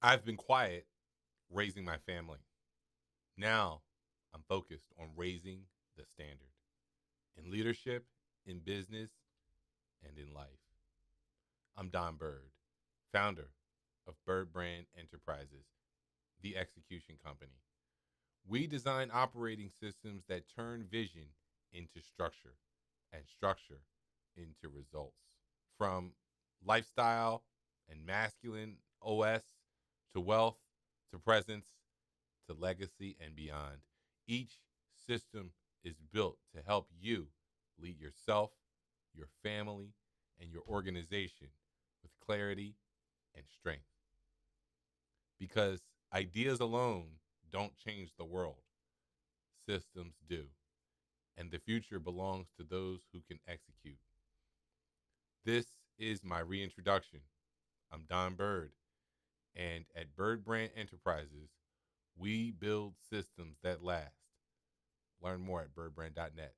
I've been quiet raising my family. Now I'm focused on raising the standard in leadership, in business, and in life. I'm Don Bird, founder of BirdBrand Enterprises, the execution company. We design operating systems that turn vision into structure and structure into results. From lifestyle and masculine OS to wealth to presence to legacy and beyond. Each system is built to help you lead yourself, your family, and your organization with clarity and strength. Because ideas alone don't change the world, systems do. And the future belongs to those who can execute. This is my reintroduction. I'm Don Bird, and at Bird Brand Enterprises, we build systems that last. Learn more at birdbrand.net.